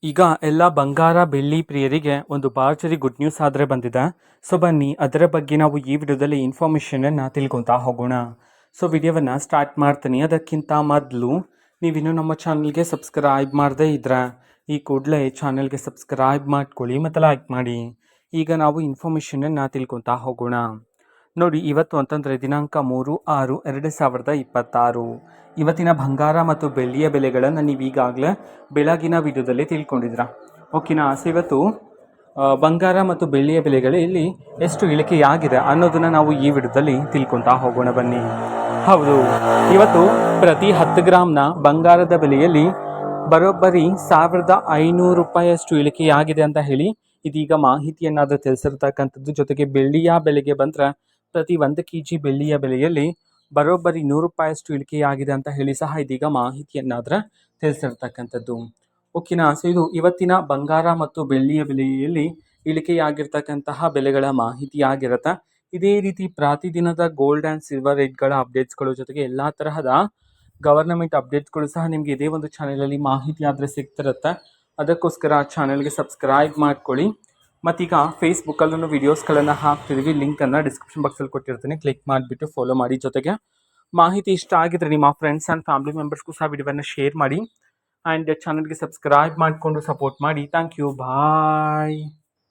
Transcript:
ಈಗ ಎಲ್ಲ ಬಂಗಾರ ಬೆಳ್ಳಿ ಪ್ರಿಯರಿಗೆ ಒಂದು ಭರ್ಜರಿ ಗುಡ್ ನ್ಯೂಸ್ ಆದರೆ ಬಂದಿದೆ. ಸೊ ಬನ್ನಿ ಅದರ ಬಗ್ಗೆ ನಾವು ಈ ವಿಡಿಯೋದಲ್ಲಿ ಇನ್ಫಾರ್ಮೇಷನನ್ನು ತಿಳ್ಕೊತಾ ಹೋಗೋಣ. ಸೊ ವಿಡಿಯೋವನ್ನು ಸ್ಟಾರ್ಟ್ ಮಾಡ್ತೀನಿ. ಅದಕ್ಕಿಂತ ಮೊದಲು ನೀವಿನ್ನೂ ನಮ್ಮ ಚಾನಲ್ಗೆ ಸಬ್ಸ್ಕ್ರೈಬ್ ಮಾಡದೇ ಇದ್ರೆ ಈ ಕೂಡಲೇ ಚಾನಲ್ಗೆ ಸಬ್ಸ್ಕ್ರೈಬ್ ಮಾಡ್ಕೊಳ್ಳಿ ಮತ್ತು ಲೈಕ್ ಮಾಡಿ. ಈಗ ನಾವು ಇನ್ಫಾರ್ಮೇಷನನ್ನು ತಿಳ್ಕೊತಾ ಹೋಗೋಣ. ನೋಡಿ, ಇವತ್ತು ಅಂತಂದರೆ ದಿನಾಂಕ 3/6/2026. ಇವತ್ತಿನ ಬಂಗಾರ ಮತ್ತು ಬೆಳ್ಳಿಯ ಬೆಲೆಗಳನ್ನು ನೀವು ಈಗಾಗಲೇ ಬೆಳಗಿನ ವಿಡಿಯೋದಲ್ಲಿ ತಿಳ್ಕೊಂಡಿದ್ರ. ಓಕೆನಾ? ಸೊ ಇವತ್ತು ಬಂಗಾರ ಮತ್ತು ಬೆಳ್ಳಿಯ ಬೆಲೆಗಳಲ್ಲಿ ಎಷ್ಟು ಇಳಿಕೆಯಾಗಿದೆ ಅನ್ನೋದನ್ನು ನಾವು ಈ ವಿಡಿಯೋದಲ್ಲಿ ತಿಳ್ಕೊತಾ ಹೋಗೋಣ ಬನ್ನಿ. ಹೌದು, ಇವತ್ತು ಪ್ರತಿ 10 ಗ್ರಾಮ್ನ ಬಂಗಾರದ ಬೆಲೆಯಲ್ಲಿ ಬರೋಬ್ಬರಿ 1500 ರೂಪಾಯಿಯಷ್ಟು ಇಳಿಕೆಯಾಗಿದೆ ಅಂತ ಹೇಳಿ ಇದೀಗ ಮಾಹಿತಿಯನ್ನಾದರೂ ತಿಳಿಸಿರ್ತಕ್ಕಂಥದ್ದು. ಜೊತೆಗೆ ಬೆಳ್ಳಿಯ ಬೆಲೆಗೆ ಬಂದರೆ ಪ್ರತಿ 1 kg ಬೆಳ್ಳಿಯ ಬೆಲೆಯಲ್ಲಿ ಬರೋಬ್ಬರಿ 100 ರೂಪಾಯಿಯಷ್ಟು ಇಳಿಕೆಯಾಗಿದೆ ಅಂತ ಹೇಳಿ ಸಹ ಇದೀಗ ಮಾಹಿತಿಯನ್ನಾದರೆ ತಿಳಿಸಿರ್ತಕ್ಕಂಥದ್ದು. ಓಕೆನಾ? ಸೊ ಇದು ಇವತ್ತಿನ ಬಂಗಾರ ಮತ್ತು ಬೆಳ್ಳಿಯ ಬೆಲೆಯಲ್ಲಿ ಇಳಿಕೆಯಾಗಿರ್ತಕ್ಕಂತಹ ಬೆಲೆಗಳ ಮಾಹಿತಿಯಾಗಿರುತ್ತೆ. ಇದೇ ರೀತಿ ಪ್ರತಿದಿನದ ಗೋಲ್ಡ್ ಆ್ಯಂಡ್ ಸಿಲ್ವರ್ ರೇಟ್ಗಳ ಅಪ್ಡೇಟ್ಸ್ಗಳು ಜೊತೆಗೆ ಎಲ್ಲ ತರಹದ ಗವರ್ನಮೆಂಟ್ ಅಪ್ಡೇಟ್ಸ್ಗಳು ಸಹ ನಿಮಗೆ ಇದೇ ಒಂದು ಚಾನಲಲ್ಲಿ ಮಾಹಿತಿ ಆದರೆ ಸಿಗ್ತಿರುತ್ತೆ. ಅದಕ್ಕೋಸ್ಕರ ಚಾನಲ್ಗೆ ಸಬ್ಸ್ಕ್ರೈಬ್ ಮಾಡ್ಕೊಳ್ಳಿ. ಮತ್ತೀಗ ಫೇಸ್ಬುಕ್ಕಲ್ಲೂ ವೀಡಿಯೋಸ್ಗಳನ್ನು ಹಾಕ್ತಿದ್ದೀವಿ. ಲಿಂಕನ್ನು ಡಿಸ್ಕ್ರಿಪ್ಷನ್ ಬಾಕ್ಸಲ್ಲಿ ಕೊಟ್ಟಿರ್ತೀನಿ, ಕ್ಲಿಕ್ ಮಾಡಿಬಿಟ್ಟು ಫಾಲೋ ಮಾಡಿ. ಜೊತೆಗೆ ಮಾಹಿತಿ ಇಷ್ಟ ಆಗಿದ್ರೆ ನಿಮ್ಮ ಫ್ರೆಂಡ್ಸ್ ಆ್ಯಂಡ್ ಫ್ಯಾಮಿಲಿ ಮೆಂಬರ್ಸ್ಗೂ ಸಹ ವಿಡಿಯೋವನ್ನು ಶೇರ್ ಮಾಡಿ ಆ್ಯಂಡ್ ಚಾನಲ್ಗೆ ಸಬ್ಸ್ಕ್ರೈಬ್ ಮಾಡಿಕೊಂಡು ಸಪೋರ್ಟ್ ಮಾಡಿ. Thank you, bye.